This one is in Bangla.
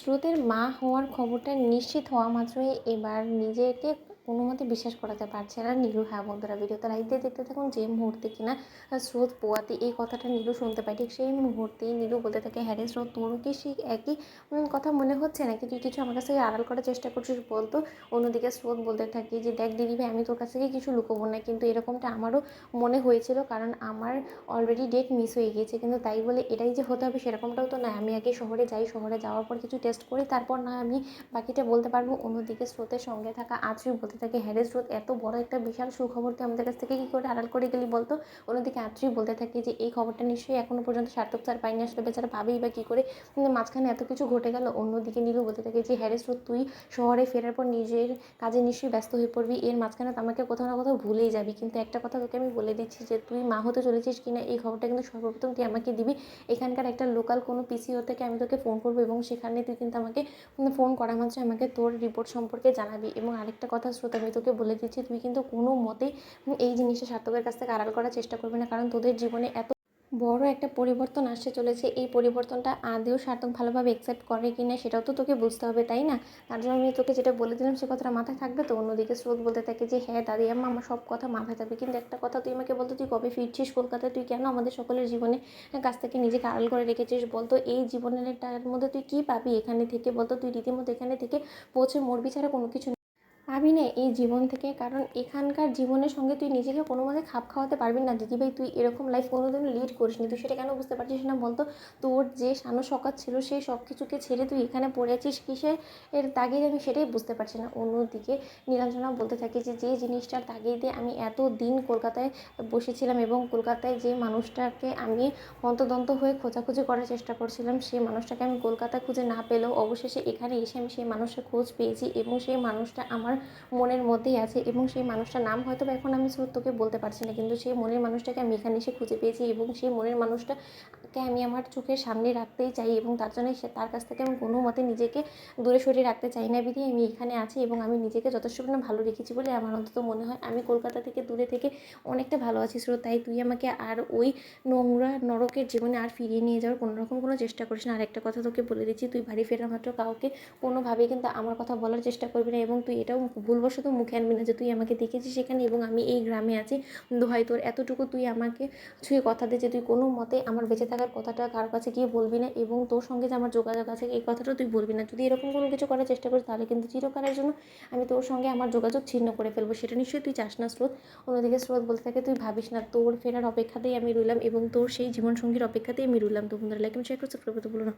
স্রোতের মা হওয়ার খবরটা নিশ্চিত হওয়া মাত্রই এবার নিজেকে কোনো মতে বিশ্বাস করাতে পারছে না নীলু। হ্যাঁ বন্ধুরা, ভিডিওটা লাইক দিয়ে দেখতে থাকুন। যে মুহূর্তে কিনা স্রোত পোয়াতে এই কথাটা নীলু শুনতে পায়, ঠিক সেই মুহূর্তেই নীলু বলতে থাকে, হ্যাঁ রে স্রোত, তোরও কি সেই একই কথা মনে হচ্ছে নাকি? তুই কিছু আমার কাছ থেকে আড়াল করার চেষ্টা করছিস বলতো। অন্যদিকে স্রোত বলতে থাকে যে দেখ দিদিভাই, আমি তোর কাছ থেকে কিছু লুকোবো না, কিন্তু এরকমটা আমারও মনে হয়েছিল, কারণ আমার অলরেডি ডেট মিস হয়ে গিয়েছে, কিন্তু তাই বলে এটাই যে হতে হবে সেরকমটাও তো নয়। আমি আগে শহরে যাই, শহরে যাওয়ার পর কিছু টেস্ট করি, তারপর না আমি বাকিটা বলতে পারবো। অন্যদিকে স্রোতের সঙ্গে থাকা আত্রী বলতে থাকে, হ্যাঁ রে স্রোত, এত বড় একটা বিশাল সুখবর তুই আমাদের কাছ থেকে কী করে আড়াল করে গেলি বলতো। অন্যদিকে আত্রী বলতে থাকে যে এই খবরটা নিশ্চয়ই এখনও পর্যন্ত সার্থক স্যার পাইনি, আসলে বেচারা পাবেই বা কী করে, কিন্তু মাঝখানে এত কিছু ঘটে গেল। অন্যদিকে নীলু বলতে থাকে যে হ্যাঁ রে স্রোত, তুই শহরে ফেরার পর নিজের কাজে নিশ্চয়ই ব্যস্ত হয়ে পড়বি, এর মাঝখানে তো আমাকে কোথাও না কোথাও ভুলেই যাবি, কিন্তু একটা কথা তোকে আমি বলে দিচ্ছি যে তুই মা হতে চলেছিস কিনা এই খবরটা কিন্তু সর্বপ্রথম তুই আমাকে দিবি। এখানকার একটা লোকাল কোনো পিসিও থেকে আমি তোকে ফোন করবো, এবং সেখানে তুই কিন্তু আমাকে ফোন করা মাত্র আমাকে তোর রিপোর্ট সম্পর্কে জানাবি। এবং আরেকটা কথা শ্রোতা, আমি তোকে বলে দিচ্ছি, তুই কিন্তু কোনো মতেই এই জিনিসটা সার্থকের কাছ থেকে আড়াল করার চেষ্টা করবি না, কারণ তোদের জীবনে এত বড় একটা পরিবর্তন আসতে চলেছে। এই পরিবর্তনটা আদেও সার্থক ভালোভাবে অ্যাকসেপ্ট করে কি না সেটাও তো তোকে বুঝতে হবে, তাই না? তার জন্য আমি তোকে যেটা বলে দিলাম সে কথাটা মাথায় থাকবে তো? অন্যদিকে স্রোত বলতে থাকে যে হ্যাঁ দাদি আম্মা, আমার সব কথা মাথায় থাকবে, কিন্তু একটা কথা তুই আমাকে বলতো, তুই কবে ফিরছিস কলকাতায়? তুই কেন আমাদের সকলের জীবনে কাছ থেকে নিজেকে আড়াল করে রেখেছিস বলতো? এই জীবনেরটার মধ্যে তুই কী পাবি এখানে থেকে বলতো? তুই রীতিমতো এখানে থেকে পৌঁছে মরবি ছাড়া কোনো কিছু পাবি না এই জীবন থেকে, কারণ এখানকার জীবনের সঙ্গে তুই নিজেকে কোনো মতে খাপ খাওয়াতে পারবি না। দিদিভাই, তুই এরকম লাইফ কোনোদিনও লিড করিসনি, তুই সেটা কেন বুঝতে পারছিস না বলতো? তোর যে শানো শওকত ছিল সেই সব কিছুকে ছেড়ে তুই এখানে পড়ে আছিস কিসের তাগিদে, আমি সেটাই বুঝতে পারছি না। অন্যদিকে নীলাঞ্জনা বলতে থাকে যে যে জিনিসটার তাগিদে আমি এত দিন কলকাতায় বসেছিলাম, এবং কলকাতায় যে মানুষটাকে আমি হন্তদন্ত হয়ে খোঁজাখুঁজি করার চেষ্টা করছিলাম, সেই মানুষটাকে আমি কলকাতায় খুঁজে না পেলেও অবশেষে এখানে এসে আমি সেই মানুষটার খোঁজ পেয়েছি, এবং সেই মানুষটা আমার মনের মধ্যেই আছে, এবং সেই মানুষটার নাম হয়তো বা এখন আমি তোকে বলতে পারছি না, কিন্তু সেই মনের মানুষটাকে আমি এখানে এসে খুঁজে পেয়েছি, এবং সেই মনের মানুষটাকে আমি আমার চোখের সামনে রাখতেই চাই, এবং তার জন্য তার কাছ থেকে আমি কোনো মতে নিজেকে দূরে সরিয়ে রাখতে চাই না বিধি আমি এখানে আছি, এবং আমি নিজেকে যথেষ্ট পরিমাণে ভালো রেখেছি বলে আমার অন্তত মনে হয়। আমি কলকাতা থেকে দূরে থেকে অনেকটা ভালো আছি স্রোত, তাই তুই আমাকে আর ওই নোংরা নরকের জীবনে আর ফিরিয়ে নিয়ে যাওয়ার কোনোরকম কোনো চেষ্টা করিস না। আর একটা কথা তোকে বলে দিচ্ছি, তুই বাড়ি ফেরা মাত্র কাউকে কোনোভাবেই কিন্তু আমার কথা বলার চেষ্টা করবি না, এবং তুই এটাও ভুলবশত মুখে আনবি না যে তুই আমাকে দেখেছিস সেখানে এবং আমি এই গ্রামে আছি। দোহাই তোর, এতটুকু তুই আমাকে ছুঁয়ে কথা দে যে তুই কোনো মতে আমার বেঁচে থাকার কথাটা কারোর কাছে গিয়ে বলবি না, এবং তোর সঙ্গে যে আমার যোগাযোগ আছে এই কথাটা তুই বলবি না। যদি এরকম কোনো কিছু করার চেষ্টা করিস তাহলে কিন্তু চিরকালের জন্য আমি তোর সঙ্গে আমার যোগাযোগ ছিন্ন করে ফেলবো, সেটা নিশ্চয়ই তুই চাস না স্রোত। অন্যদিকে স্রোত বলতে থাকে, তুই ভাবিস না, তোর ফেরার অপেক্ষাতেই আমি রইলাম, এবং তোর সেই জীবনসঙ্গীর অপেক্ষাতেই আমি রইলাম। তো বন্ধুরা, লাইক এবং শেয়ার করে সাবস্ক্রাইব করতে ভুলো না।